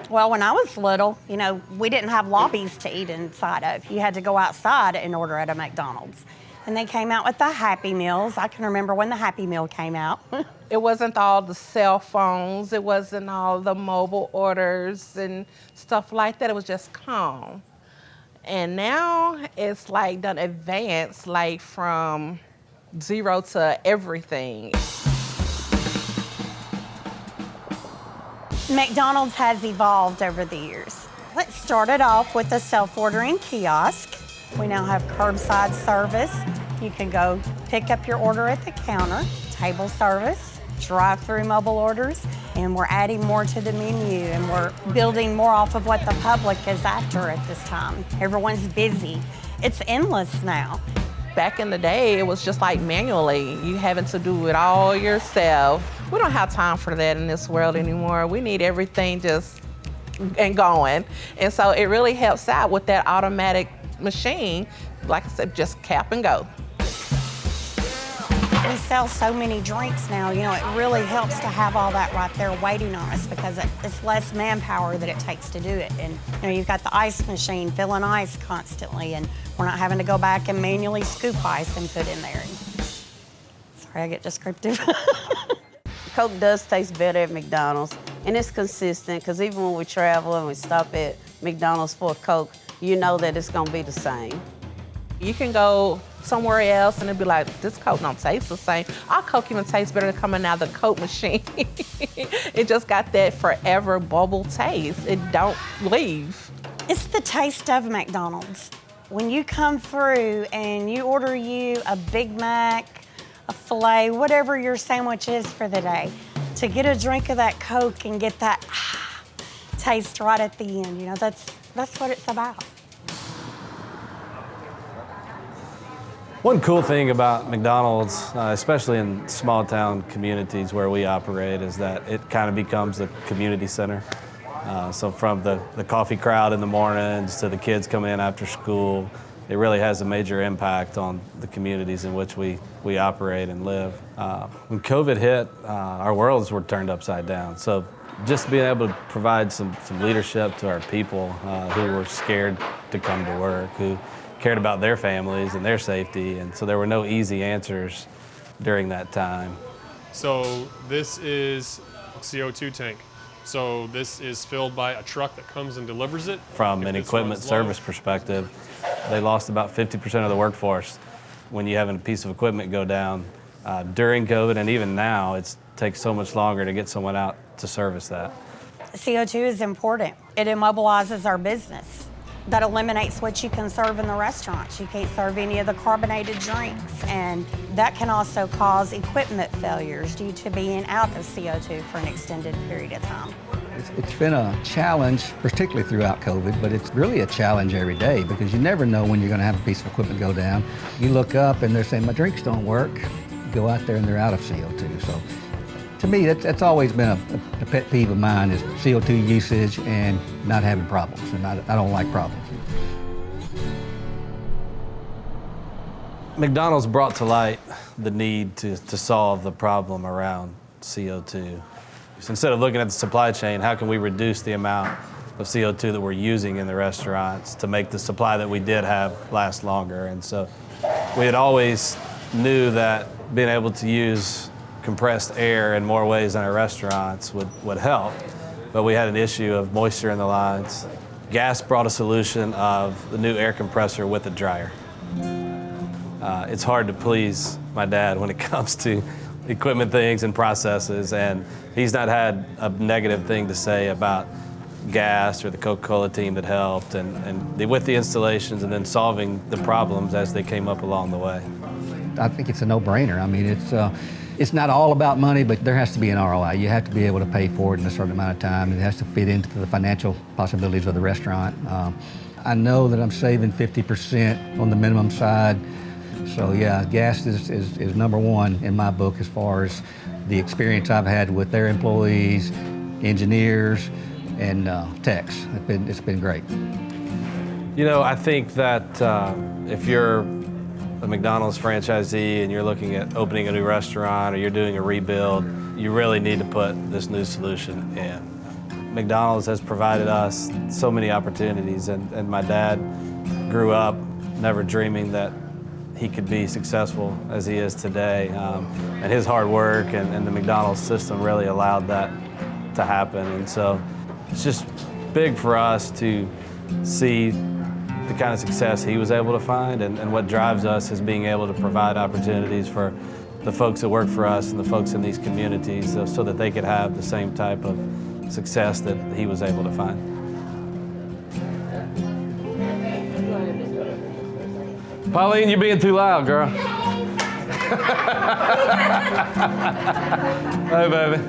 Well, when I was little, we didn't have lobbies to eat inside of. You had to go outside and order at a McDonald's. And they came out with the Happy Meals. I can remember when the Happy Meal came out. It wasn't all the cell phones. It wasn't all the mobile orders and stuff like that. It was just calm. And now it's like done advanced, like from 0 to everything. McDonald's has evolved over the years. Let's start it off with a self-ordering kiosk. We now have curbside service. You can go pick up your order at the counter, table service, drive-through mobile orders, and we're adding more to the menu, and we're building more off of what the public is after at this time. Everyone's busy. It's endless now. Back in the day, it was just like manually, you having to do it all yourself. We don't have time for that in this world anymore. We need everything just and going. And so it really helps out with that automatic machine. Like I said, just cap and go. We sell so many drinks now, it really helps to have all that right there waiting on us because it's less manpower that it takes to do it. And you've got the ice machine filling ice constantly, and we're not having to go back and manually scoop ice and put in there. Sorry, I get descriptive. Coke does taste better at McDonald's, and it's consistent because even when we travel and we stop at McDonald's for a Coke, you know that it's gonna be the same. You can go somewhere else and it'd be like, this Coke don't taste the same. Our Coke even tastes better than coming out of the Coke machine. It just got that forever bubble taste. It don't leave. It's the taste of McDonald's. When you come through and you order you a Big Mac, a filet, whatever your sandwich is for the day, to get a drink of that Coke and get that taste right at the end, that's what it's about. One cool thing about McDonald's, especially in small town communities where we operate, is that it kind of becomes a community center. So from the coffee crowd in the mornings to the kids coming in after school, it really has a major impact on the communities in which we operate and live. When COVID hit, our worlds were turned upside down. So just being able to provide some leadership to our people who were scared to come to work, who cared about their families and their safety, and so there were no easy answers during that time. So this is a CO2 tank. So this is filled by a truck that comes and delivers it. From an equipment service perspective, they lost about 50% of the workforce when you have a piece of equipment go down. During COVID and even now, it takes so much longer to get someone out to service that. CO2 is important. It immobilizes our business. That eliminates what you can serve in the restaurants. You can't serve any of the carbonated drinks, and that can also cause equipment failures due to being out of CO2 for an extended period of time. It's been a challenge, particularly throughout COVID, but it's really a challenge every day because you never know when you're going to have a piece of equipment go down. You look up and they're saying, my drinks don't work. You go out there and they're out of CO2. So to me, that's always been a pet peeve of mine is CO2 usage and not having problems, and I don't like problems. McDonald's brought to light the need to solve the problem around CO2. So instead of looking at the supply chain, how can we reduce the amount of CO2 that we're using in the restaurants to make the supply that we did have last longer? And so we had always knew that being able to use compressed air in more ways in our restaurants would help, but we had an issue of moisture in the lines. Gast brought a solution of the new air compressor with a dryer. It's hard to please my dad when it comes to equipment things and processes, and he's not had a negative thing to say about Gast or the Coca-Cola team that helped, and with the installations and then solving the problems as they came up along the way. I think it's a no-brainer. I mean, it's not all about money, but there has to be an ROI. You have to be able to pay for it in a certain amount of time. It has to fit into the financial possibilities of the restaurant. I know that I'm saving 50% on the minimum side. So yeah, Gast is number one in my book as far as the experience I've had with their employees, engineers, and techs. It's been great. I think that if you're a McDonald's franchisee and you're looking at opening a new restaurant or you're doing a rebuild, you really need to put this new solution in. McDonald's has provided us so many opportunities, and my dad grew up never dreaming that he could be successful as he is today. And his hard work and the McDonald's system really allowed that to happen. And so it's just big for us to see the kind of success he was able to find, and what drives us is being able to provide opportunities for the folks that work for us and the folks in these communities so that they could have the same type of success that he was able to find. Pauline, you're being too loud, girl. Hey, baby.